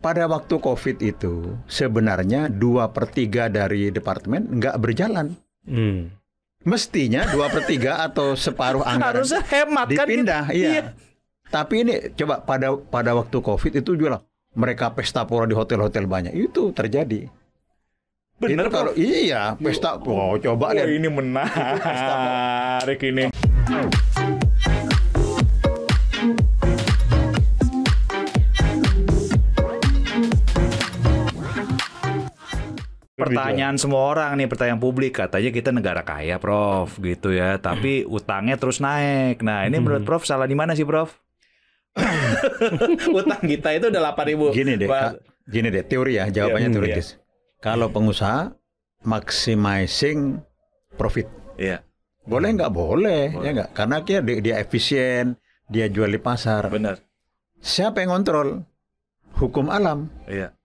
pada waktu COVID itu sebenarnya 2/3 dari departemen nggak berjalan. Mestinya 2/3 atau separuh anggaran harusnya hemat dipindah, kan? iya. Tapi ini coba pada waktu COVID itu juga mereka pesta pora di hotel-hotel banyak itu terjadi. Bener itu kalau iya pesta, coba lihat. Ini menarik ini. Pertanyaan semua orang nih, pertanyaan publik, katanya kita negara kaya, Prof, gitu ya. Tapi utangnya terus naik. Nah, ini menurut Prof salah di mana sih, Prof? Utang kita itu udah 8.000. Gini deh, teori ya, jawabannya teoritis. Kalau pengusaha maximizing profit. Iya. Boleh nggak? Boleh. Ya nggak? Karena dia efisien, dia jual di pasar. Benar. Siapa yang kontrol? Hukum alam. Iya.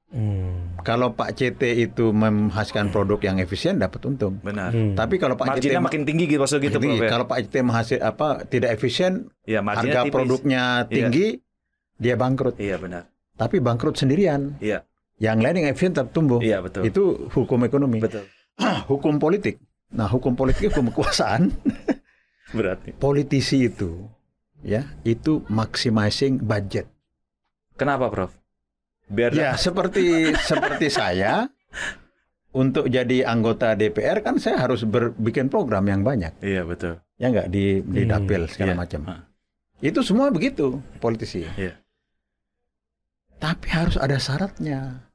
Kalau Pak CT itu menghasilkan produk yang efisien dapat untung. Benar. Tapi kalau Pak marginnya CT makin tinggi gitu maksud gitu, Prof. Ya? Kalau Pak CT menghasil tidak efisien, ya, harga tipis. Produknya tinggi, dia bangkrut. Iya, benar. Tapi bangkrut sendirian. Iya. Yang lain yang efisien tetap tumbuh. Iya, betul. Itu hukum ekonomi. Betul. Hukum politik. Nah, hukum politik, hukum kekuasaan. Berarti politisi itu itu maximizing budget. Kenapa, Prof? Biar seperti saya untuk jadi anggota DPR kan saya harus bikin program yang banyak. Iya, betul. Ya nggak di dapil segala macam. Itu semua begitu politisi. Iya. Tapi harus ada syaratnya.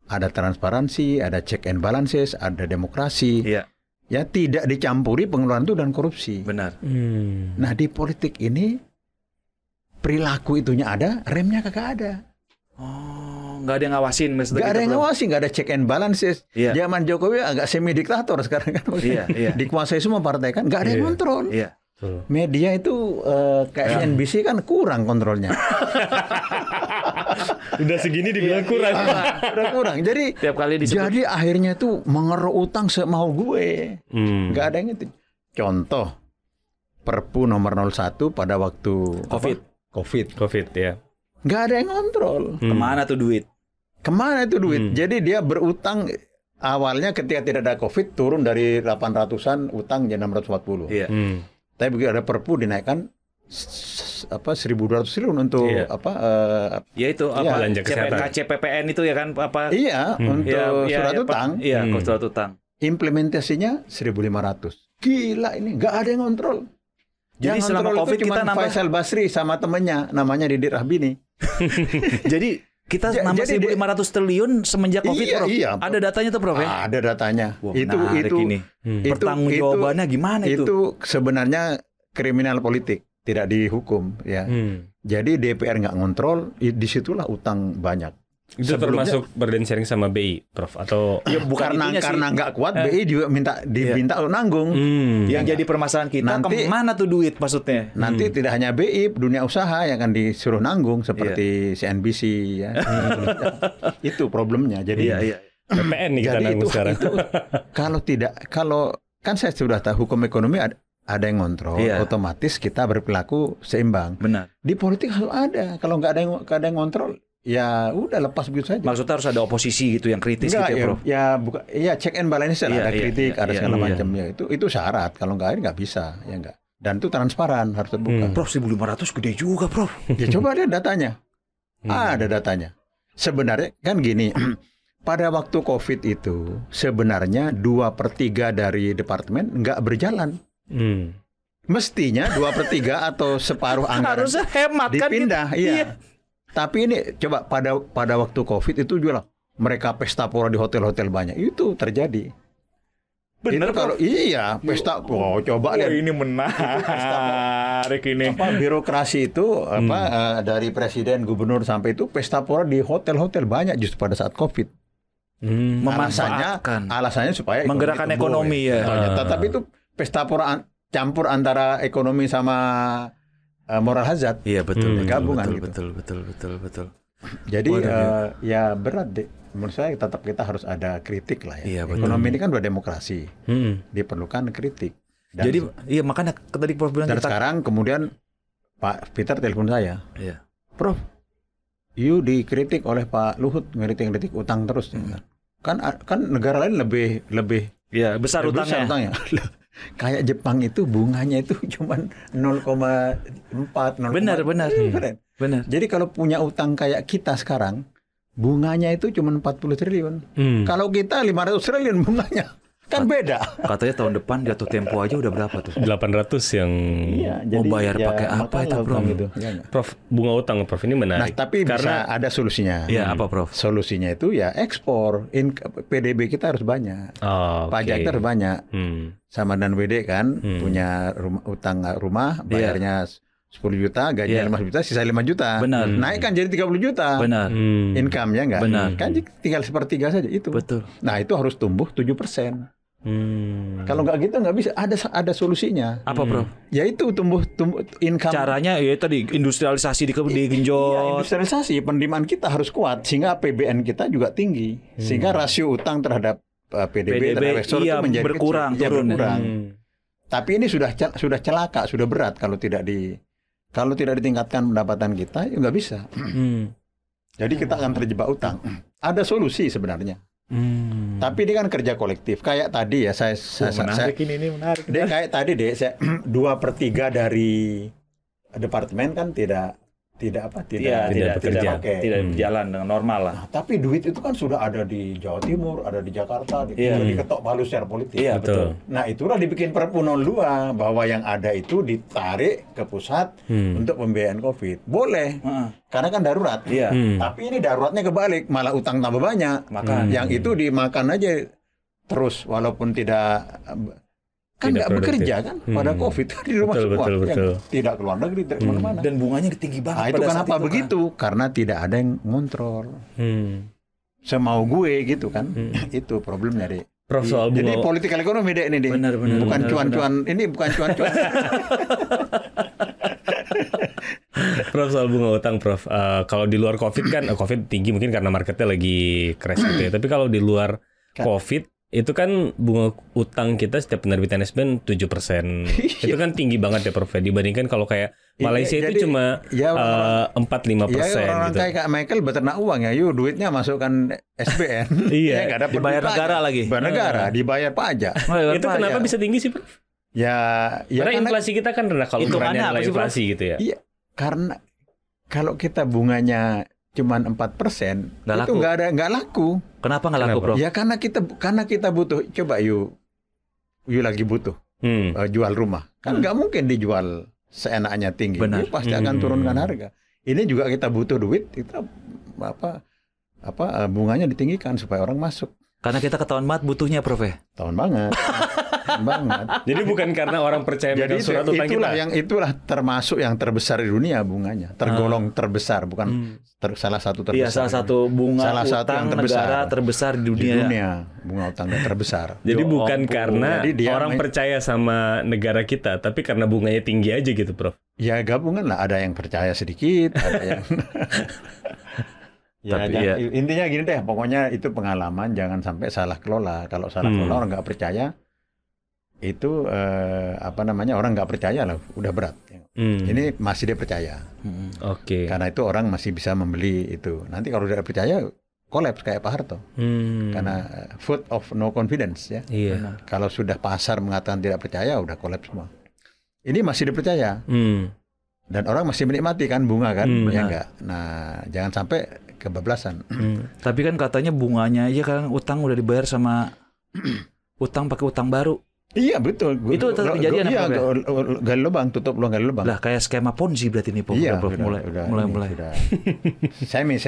Ada transparansi, ada check and balances, ada demokrasi. Iya. Ya tidak dicampuri pengeluaran itu dan korupsi. Benar. Nah di politik ini perilaku itunya ada, remnya kagak ada. Oh, nggak ada yang ngawasin. Nggak ada yang ngawasin, nggak ada check and balances. Iya. Zaman Jokowi agak semi diktator sekarang kan. Iya. Dikuasai semua partai kan, nggak ada yang kontrol. Iya. Media itu kayak CNBC kan kurang kontrolnya. Udah segini dibilang kurang. Udah kurang. Jadi tiap kali disebut. Jadi akhirnya tuh mengeruk utang semau gue. Nggak ada yang itu. Contoh Perpu nomor 01 pada waktu COVID ya. Nggak ada yang kontrol. Kemana tuh duit? Kemana itu duit? Jadi dia berutang awalnya ketika tidak ada COVID turun dari 800-an utang jadi 640. Iya. Tapi begitu ada Perpu dinaikkan 1.200 triliun untuk ya itu belanja kesehatan. CPPN itu ya kan apa? Iya, untuk surat utang. Iya, surat utang. Implementasinya 1.500. Gila ini, nggak ada yang kontrol. Jadi yang selama kontrol COVID itu kita cuma Faisal Basri sama temennya, namanya Didi Rahbini. Jadi kita nambah 1.500 triliun semenjak COVID, Prof. Iya. Ada datanya tuh, Prof, ya? Ada datanya. Wah, itu pertanggungjawabannya gimana itu? Itu sebenarnya kriminal politik, tidak dihukum ya. Jadi DPR nggak ngontrol, disitulah utang banyak. Itu termasuk burden sharing sama BI, Prof, atau ya, bukan karena nggak kuat BI juga diminta untuk nanggung. Yang jadi permasalahan kita nanti, kemana tuh duit maksudnya? Nanti tidak hanya BI, dunia usaha yang akan disuruh nanggung seperti CNBC ya. Itu problemnya. Jadi PPN nih kita nanggung sekarang. Kalau kan saya sudah tahu hukum ekonomi ada yang ngontrol, otomatis kita berperilaku seimbang. Benar. Di politik harus ada. Kalau nggak ada yang ngontrol, ya udah lepas begitu saja. Maksudnya harus ada oposisi gitu yang kritis gitu ya, Prof? Ya check and balance ada kritik, ada segala macam ya. Itu syarat. Kalau nggak bisa, ya nggak. Dan itu transparan, harus terbuka. Prof, 1.500 gede juga, Prof. Ya coba lihat datanya. Ada datanya. Sebenarnya kan gini, pada waktu COVID itu sebenarnya 2/3 dari departemen nggak berjalan. Mestinya 2/3 atau separuh anggaran harusnya hemat dipindah, kan? iya. Tapi ini coba pada waktu COVID itu juga mereka pesta pora di hotel-hotel banyak itu terjadi. Bener itu kalau pesta, coba lihat. Ini menarik ini. Birokrasi itu dari presiden, gubernur sampai itu pesta pora di hotel-hotel banyak justru pada saat COVID. Alasannya supaya menggerakkan ekonomi ya. Tetapi itu pesta pora campur antara ekonomi sama moral hazard. Iya betul. Gabungan betul. Jadi ya berat deh. Menurut saya tetap kita harus ada kritik lah ya. Iya, ekonomi ini kan udah demokrasi. Diperlukan kritik. Dan jadi makanya tadi Prof bilang sekarang kemudian Pak Peter telepon saya. Iya. Prof, dikritik oleh Pak Luhut, ngeritik utang terus. Kan negara lain lebih Ya, besar besar utangnya. utangnya. Kayak Jepang itu bunganya itu cuma 0,4, 0,5. Benar. Jadi kalau punya utang kayak kita sekarang, bunganya itu cuma 40 triliun. Kalau kita 500 triliun bunganya. Kan beda. Katanya tahun depan jatuh tempo aja udah berapa tuh? 800 yang Mau bayar pakai apa itu, Bro? Gitu. Prof, bunga utang Prof ini Nah, menarik. tapi bisa ada solusinya. Iya, apa, Prof? Solusinya itu ya ekspor. PDB kita harus banyak. Oh, oke. Pajak kita harus banyak. Sama dan WD kan punya utang rumah, bayarnya 10 juta, gajinya 5 juta, sisa 5 juta. Benar. Naikkan jadi 30 juta. Benar. Income-nya enggak? Benar. Kan tinggal sepertiga saja itu. Betul. Nah, itu harus tumbuh 7%. Kalau nggak gitu nggak bisa. Ada solusinya. Apa, Bro? Yaitu tumbuh income. Caranya ya tadi industrialisasi Iya, digenjot. industrialisasi, penerimaan kita harus kuat sehingga APBN kita juga tinggi. Sehingga rasio utang terhadap PDB terhadap ekspor itu menjadi berkurang, kecil. turun. Berkurang. Tapi ini sudah celaka, sudah berat kalau tidak ditingkatkan pendapatan kita, ya nggak bisa. Jadi kita akan terjebak utang. Ada solusi sebenarnya. Tapi ini kan kerja kolektif. Kayak tadi ya saya ini menarik. kayak tadi saya 2/3 dari departemen kan tidak tidak berjalan dengan normal lah. Nah, tapi duit itu kan sudah ada di Jawa Timur, ada di Jakarta, sudah diketok palu secara politik. Iya, betul. Nah, itulah dibikin Perpu 02 bahwa yang ada itu ditarik ke pusat untuk pembiayaan Covid. Boleh. Karena kan darurat. Iya. Tapi ini daruratnya kebalik, malah utang tambah banyak. Yang itu dimakan aja terus walaupun tidak nggak bekerja kan pada Covid di rumah semua. Betul. Tidak keluar negeri, tidak kemana-mana. Dan bunganya tinggi banget. Nah, itu kenapa begitu? Karena tidak ada yang ngontrol. Semau gue gitu kan. Itu problemnya, Dek. Prof, soal bunga. Jadi political economy, Dek, ini, Dek. Benar. Bukan cuan-cuan. Ini bukan cuan-cuan. Prof, soal bunga utang, Prof. Kalau di luar COVID kan, COVID tinggi mungkin karena marketnya lagi crash gitu ya. Tapi kalau di luar COVID, itu kan bunga utang kita setiap penerbitan SBN 7%. Itu kan tinggi banget ya, Prof. Dibandingkan kalau kayak Malaysia itu cuma 4-5%. Orang gitu. kayak Michael beternak uang ya. Yuk duitnya masukkan SBN. Iya. Nggak dapat Dibayar duit negara pajak. lagi. Bayar negara, dibayar pajak. Itu kenapa bisa tinggi sih, Prof? Ya Karena inflasi kita kan rendah kalau ukurannya adalah inflasi gitu ya. Iya, karena kalau kita bunganya cuma 4%, itu nggak laku. Kenapa nggak laku, Bro? Ya karena kita butuh. Coba you lagi butuh jual rumah, kan nggak mungkin dijual seenaknya tinggi. Benar. Dia pasti akan turunkan harga. Ini juga kita butuh duit, kita bunganya ditinggikan supaya orang masuk. Karena kita ketahuan banget butuhnya, Prof. Tahun banget. Jadi bukan karena orang percaya Jadi surat utang kita. itulah termasuk yang terbesar di dunia bunganya, tergolong terbesar, bukan salah satu terbesar. Iya, salah satu bunga utang negara terbesar di dunia. Bunga utang terbesar. Jadi bukan karena orang percaya sama negara kita, tapi karena bunganya tinggi aja gitu, Prof. Ya gabungan lah, ada yang percaya sedikit, ada yang intinya gini deh, pokoknya itu pengalaman, jangan sampai salah kelola. Kalau salah kelola orang nggak percaya, itu orang nggak percaya lah, udah berat. Ini masih dia percaya. Oke. Karena itu orang masih bisa membeli itu. Nanti kalau tidak percaya, kolaps kayak Pak Harto. Karena vote of no confidence ya. Iya. Kalau sudah pasar mengatakan tidak percaya, udah kolaps semua. Ini masih dipercaya. Dan orang masih menikmati kan bunga kan, ya enggak. Nah, jangan sampai kebablasan. Tapi kan katanya bunganya aja kan utang udah dibayar sama utang pakai utang baru. Iya betul. Itu kejadian apa? Iya, gali lubang, tutup lubang, gali lubang. Lah kayak skema Ponzi berarti nih, Iya, mulai. Semi.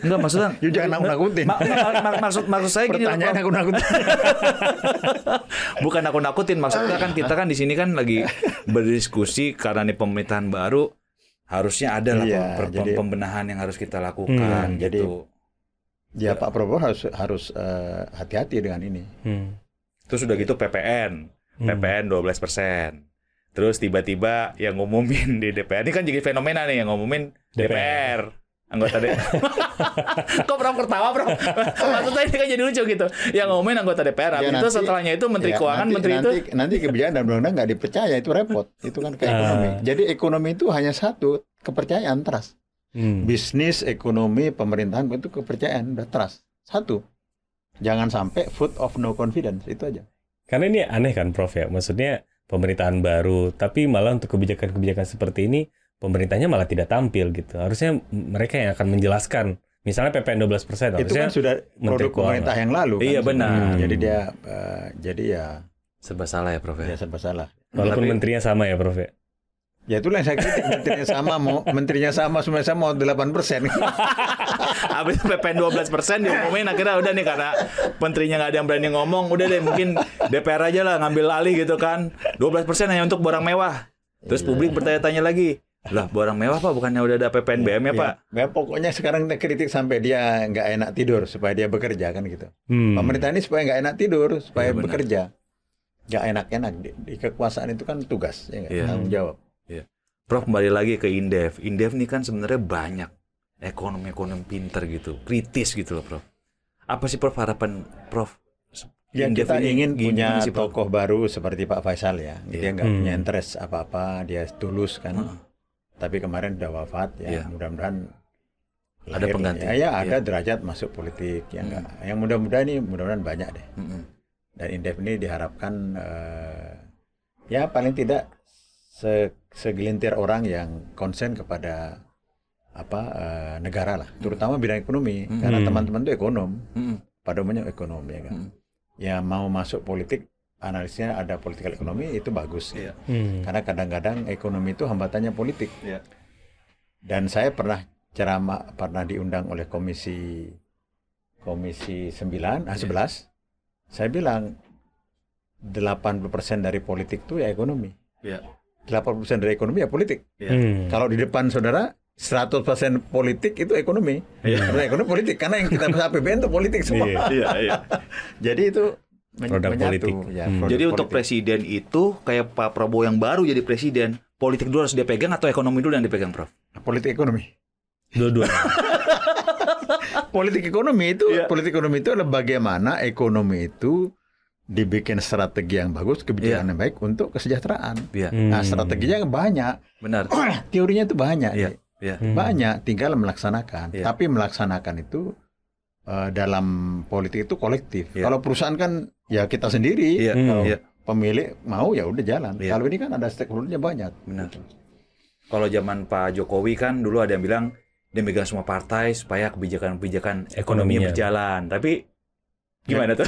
Enggak, maksudnya. You jangan nakut-nakutin. Maksud saya gini. Pertanyaan nakut-nakutin. Bukan nakut-nakutin, maksudnya kan kita kan di sini kan lagi berdiskusi karena nih pemerintahan baru harusnya ada lah pembenahan yang harus kita lakukan gitu. Ya Pak Prabowo harus hati-hati dengan ini. Terus udah gitu PPN 12%. Terus tiba-tiba yang ngumumin di DPR, ini kan jadi fenomena nih yang ngumumin DPR. Anggota DPR. Kok Prof ketawa, Prof? Maksudnya ini kan jadi lucu gitu. Yang ngumumin anggota DPR. Itu setelahnya itu Menteri Keuangan, nanti kebijakan dan undang-undang nggak dipercaya, itu repot. Itu kan kayak ekonomi. Jadi ekonomi itu hanya satu, kepercayaan, trust. Bisnis, ekonomi, pemerintahan itu kepercayaan, udah trust. Satu, jangan sampai vote of no confidence, itu aja. Karena ini aneh kan Prof ya, maksudnya pemerintahan baru, tapi malah untuk kebijakan-kebijakan seperti ini pemerintahnya malah tidak tampil gitu. Harusnya mereka yang akan menjelaskan. Misalnya PPN 12%, itu kan sudah produk pemerintah yang lalu. Iya kan, benar. Jadi dia, jadi ya Serba salah ya Prof ya. dia serba salah. Walaupun menterinya sama ya Prof ya. Ya itulah yang saya kritik, menterinya sama, semuanya sama 8%. Habis PPN 12% diumumin akhirnya udah nih karena menterinya nggak ada yang berani ngomong, udah deh mungkin DPR aja lah ngambil alih gitu kan. 12% hanya untuk barang mewah. Terus publik bertanya-tanya lagi, lah barang mewah Pak bukannya udah ada PPNBM ya Pak? Ya pokoknya sekarang kita kritik sampai dia nggak enak tidur supaya dia bekerja kan gitu. Pemerintah ini supaya nggak enak tidur, supaya bekerja. Nggak enak-enak di kekuasaan itu kan tugas, ya nggak? Tanggung jawab. Iya. Prof kembali lagi ke Indef. Indef ini kan sebenarnya banyak ekonomi pinter gitu, kritis gitu loh Prof. Apa sih Prof harapan Prof? Ya Indef kita ini ingin punya gimana sih, Prof? tokoh baru seperti Pak Faisal ya. Dia nggak punya interest apa-apa, dia tulus kan. Tapi kemarin udah wafat ya. Mudah-mudahan ada pengganti. Ya ada derajat masuk politik ya enggak. Yang mudah-mudahan banyak deh. Dan Indef ini diharapkan ya paling tidak segelintir orang yang konsen kepada negara lah, terutama bidang ekonomi, karena teman-teman itu ekonom, pada umumnya ekonom ya kan. Ya mau masuk politik, analisnya ada politikal ekonomi itu bagus, karena kadang-kadang ekonomi itu hambatannya politik. Dan saya pernah diundang oleh komisi 11, saya bilang 80% dari politik itu ya ekonomi. 80% dari ekonomi ya politik. Kalau di depan saudara 100% politik itu ekonomi. Karena ekonomi politik, karena yang kita bahas APBN itu politik semua. Jadi itu produk politik. Ya, jadi untuk presiden itu kayak Pak Prabowo yang baru jadi presiden, politik dulu harus dia pegang atau ekonomi dulu yang dipegang Prof? Politik ekonomi. Dua-dua. Politik ekonomi itu adalah bagaimana ekonomi itu dibikin strategi yang bagus, kebijakan yang baik untuk kesejahteraan. Nah, strateginya banyak. Benar. Teorinya itu banyak. Banyak, tinggal melaksanakan. Tapi melaksanakan itu dalam politik itu kolektif. Kalau perusahaan kan ya kita sendiri. Kalau pemilik mau ya udah jalan. Kalau ini kan ada stakeholdernya banyak. Benar. Kalau zaman Pak Jokowi kan dulu ada yang bilang dia megang semua partai supaya kebijakan-kebijakan ekonominya berjalan. Tapi gimana tuh?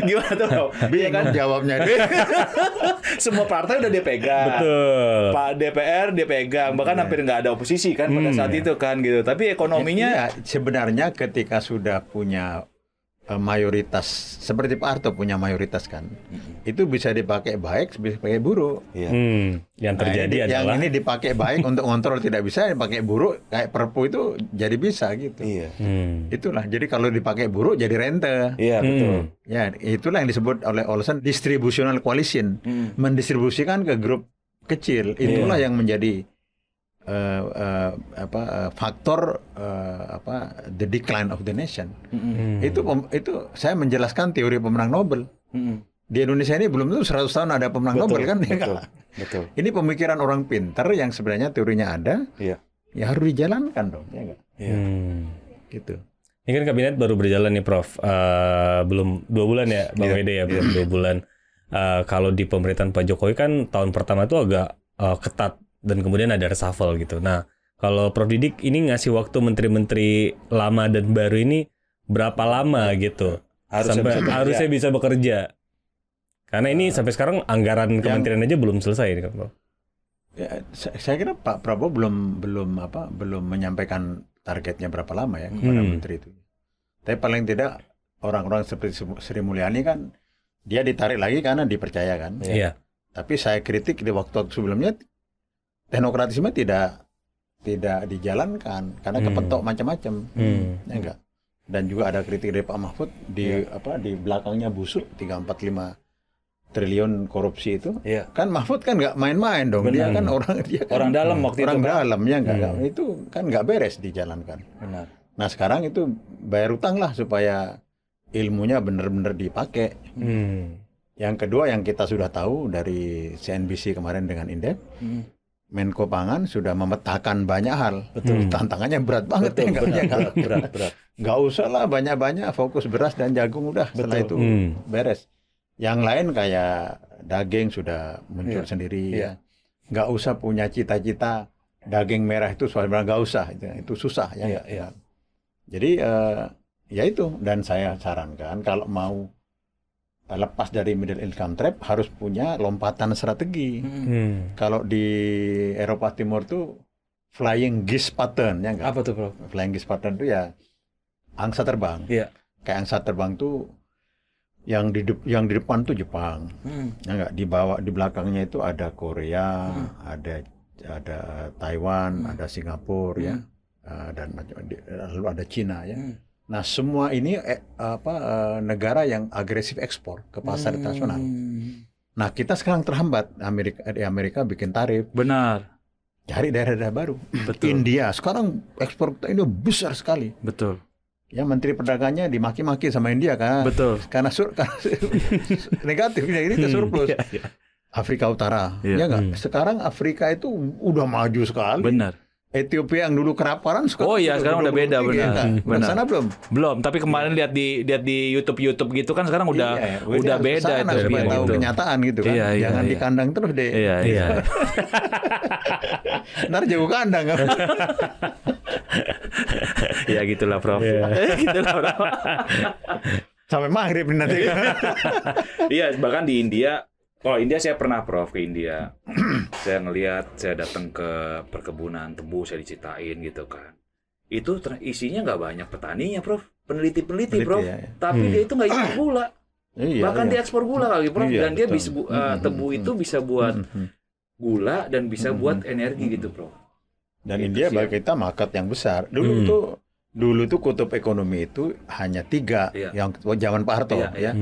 Gimana tuh? Bingung jawabnya. Semua partai udah dia pegang. Betul. Pak DPR dia pegang. Bahkan hampir nggak ada oposisi kan pada saat itu kan gitu. Tapi ekonominya sebenarnya ketika sudah punya mayoritas, seperti Pak Harto punya mayoritas kan, itu bisa dipakai baik, bisa dipakai buruk. Yang terjadi adalah yang ini dipakai baik untuk ngontrol tidak bisa, dipakai buruk kayak Perpu itu jadi bisa gitu. Itulah. Jadi kalau dipakai buruk jadi rente. Betul. Ya, itulah yang disebut oleh Olson distributional coalition, mendistribusikan ke grup kecil. Itulah yang menjadi faktor the decline of the nation. Itu saya menjelaskan teori pemenang Nobel. Di Indonesia ini belum tentu 100 tahun ada pemenang Nobel kan? Betul. Ini pemikiran orang pintar yang sebenarnya teorinya ada. Ya harus dijalankan dong, ya enggak? Gitu. Ini kan kabinet baru berjalan nih Prof. Belum 2 bulan ya Bang Wede ya, belum 2 bulan. Kalau di pemerintahan Pak Jokowi kan tahun pertama itu agak ketat. Dan kemudian ada reshuffle gitu. Nah, kalau Prof Didik ini ngasih waktu menteri-menteri lama dan baru ini berapa lama gitu? Harusnya bisa bekerja. Karena ini sampai sekarang anggaran kementerian aja belum selesai kan, Prof. Ya, saya kira Pak Prabowo belum menyampaikan targetnya berapa lama ya kepada menteri itu. Tapi paling tidak orang-orang seperti Sri Mulyani kan dia ditarik lagi karena dipercaya kan. Iya. Tapi saya kritik di waktu sebelumnya teknokratisme tidak dijalankan karena kepentok macam-macam, ya enggak. Dan juga ada kritik dari Pak Mahfud di belakangnya busuk 345 triliun korupsi itu. Kan Mahfud kan nggak main-main dong. Dia kan orang dalam waktu itu. Orang dalam ya enggak. Itu kan nggak beres dijalankan. Benar. Nah sekarang itu bayar utang lah supaya ilmunya benar-benar dipakai. Yang kedua yang kita sudah tahu dari CNBC kemarin dengan Indef. Menko Pangan sudah memetakan banyak hal. Betul. Tantangannya berat banget. Betul, ya, berat. Nggak usah lah banyak-banyak, fokus beras dan jagung udah. Setelah itu beres. Yang lain kayak daging sudah muncul sendiri. Ya. Nggak usah punya cita-cita daging merah itu sebenarnya nggak usah. Itu susah ya. Jadi ya itu, dan saya sarankan kalau mau lepas dari middle income trap harus punya lompatan strategi. Kalau di Eropa Timur tuh flying geese pattern, ya enggak? Apa tuh, Prof? Flying geese pattern itu ya angsa terbang. Iya. Kayak angsa terbang tuh yang di depan tuh Jepang. Ya enggak? Di belakangnya itu ada Korea, ada Taiwan, ada Singapura ya. Dan lalu ada Cina ya. Nah, semua ini negara yang agresif ekspor ke pasar internasional. Nah, kita sekarang terhambat. Amerika bikin tarif. Benar. Cari daerah-daerah baru. Betul. India sekarang ekspor ini besar sekali. Betul. Ya, Menteri Perdagangnya dimaki-maki sama India kan. Betul. Karena negatifnya ini ke surplus. Afrika Utara. Ya enggak? Sekarang Afrika itu udah maju sekali. Benar. Ethiopia yang dulu keraparan sekarang udah beda, benar. Benar. Sana Belum, tapi kemarin lihat di YouTube gitu kan sekarang udah beda itu. Supaya tahu kenyataan gitu kan. Jangan di kandang terus deh. Iya. Ntar jauh kandang. Ya gitulah, Prof. Gitulah, Prof. Sampai maghrib nanti. Iya, bahkan di India. Kalau India saya pernah, Prof, ke India. Saya datang ke perkebunan tebu, saya diceritain gitu kan. Itu isinya nggak banyak petaninya, Prof. Peneliti, Prof. Ya. Tapi dia itu nggak impor gula. Bahkan dia ekspor gula kali, Prof. Dan dia bisa tebu itu bisa buat gula dan bisa buat energi gitu, Prof. Dan itu India bagi kita market yang besar. Dulu tuh kutub ekonomi itu hanya 3 yang zaman Pak Harto ya.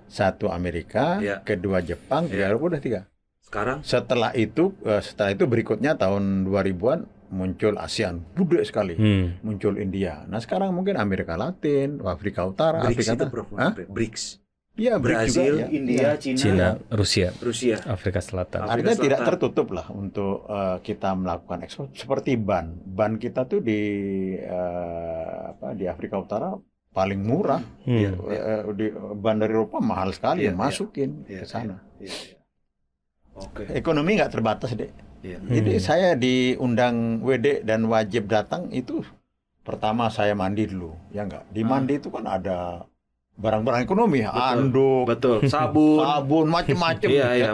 1 Amerika, kedua Jepang, ketiga Eropa, udah 3. Sekarang? Setelah itu berikutnya tahun 2000-an muncul ASEAN, gede sekali. Muncul India. Nah, sekarang mungkin Amerika Latin, Afrika Utara, BRICS Afrika itu, Prof. BRICS. Iya, Brazil, juga, India, Cina, Rusia, Afrika Selatan. Artinya tidak tertutup lah untuk kita melakukan ekspor. Seperti ban kita tuh di Afrika Utara paling murah. Di ban dari Eropa mahal sekali, masukin ke sana. Oke. Ekonomi nggak terbatas deh. Jadi saya diundang WD dan wajib datang itu pertama saya mandi dulu, ya nggak? Di mandi itu kan ada barang-barang ekonomi, anduk, sabun, macam-macam,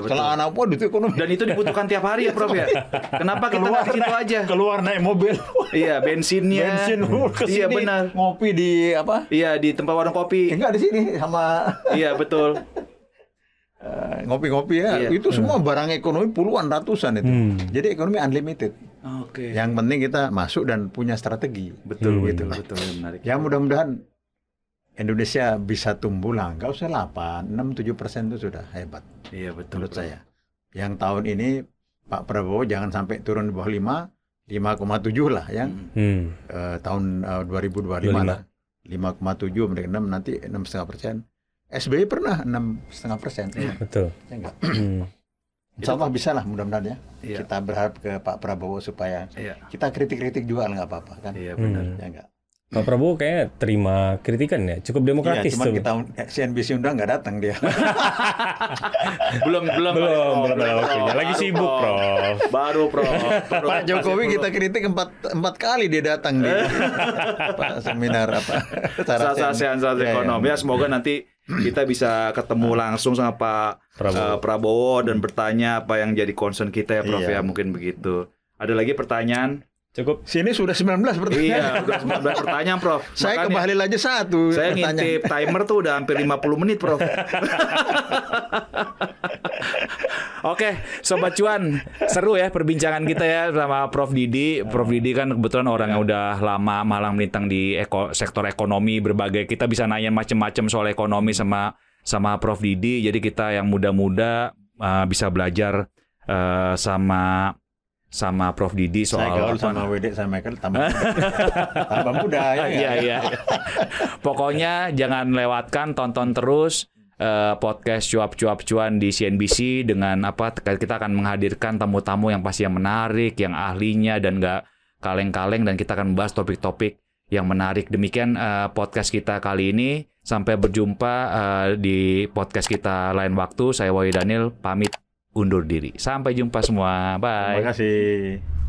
celana pun itu ekonomi. Dan itu dibutuhkan tiap hari ya, Prof ya. Kenapa kita nggak di situ aja? Keluar naik mobil. Iya, bensin kesini. Iya benar. Ngopi di apa? Iya, di tempat warung kopi. Enggak, di sini sama. Iya betul. Ngopi-ngopi ya. Itu semua barang ekonomi puluhan ratusan itu. Jadi ekonomi unlimited. Oke. Yang penting kita masuk dan punya strategi. Betul, betul, menarik. Ya mudah-mudahan Indonesia bisa tumbuh lah, nggak usah 8, 6, 7% itu sudah hebat. Iya betul. Menurut saya. Yang tahun ini Pak Prabowo jangan sampai turun di bawah 5,7 lah ya. Tahun 2025 lah. 5,7 menjadi 6, nanti 6,5%. SBY pernah 6,5%. Betul. Ya enggak? Insya Allah bisa lah mudah-mudahan ya. Kita berharap ke Pak Prabowo supaya kita kritik-kritik juga nggak apa-apa kan. Iya benar. Ya enggak? Pak Prabowo kayaknya terima kritikan ya, cukup demokratis. Cuma kita CNBC undang nggak datang dia. belum waktunya. Lagi sibuk, Prof. Baru, Prof. Pak Jokowi kita kritik 4 kali dia datang di Pak seminar apa? Asean ekonomi. Ya, semoga nanti kita bisa ketemu langsung sama Pak Prabowo dan bertanya apa yang jadi concern kita ya, Prof ya, mungkin begitu. Ada lagi pertanyaan? Cukup. Sini sudah 19 pertanyaan. Iya, udah 19 pertanyaan, Prof. Saya ke Bahlil aja 1. Saya ngintip timer tuh udah hampir 50 menit, Prof. Oke, Sobat Cuan, seru ya perbincangan kita ya sama Prof Didi. Prof Didi kan kebetulan orang yang udah lama malang melintang di sektor ekonomi berbagai. Kita bisa nanya macam-macam soal ekonomi sama Prof Didi. Jadi kita yang muda-muda bisa belajar sama Prof Didi soal saya gaul sama WD sama Michael tambah muda ya. Iya. Pokoknya jangan lewatkan, tonton terus podcast cuap-cuap cuan di CNBC dengan kita akan menghadirkan tamu-tamu yang pasti yang menarik, yang ahlinya dan nggak kaleng-kaleng, dan kita akan membahas topik-topik yang menarik. Demikian podcast kita kali ini. Sampai berjumpa di podcast kita lain waktu. Saya Wahyu Daniel pamit undur diri. Sampai jumpa semua. Bye. Terima kasih.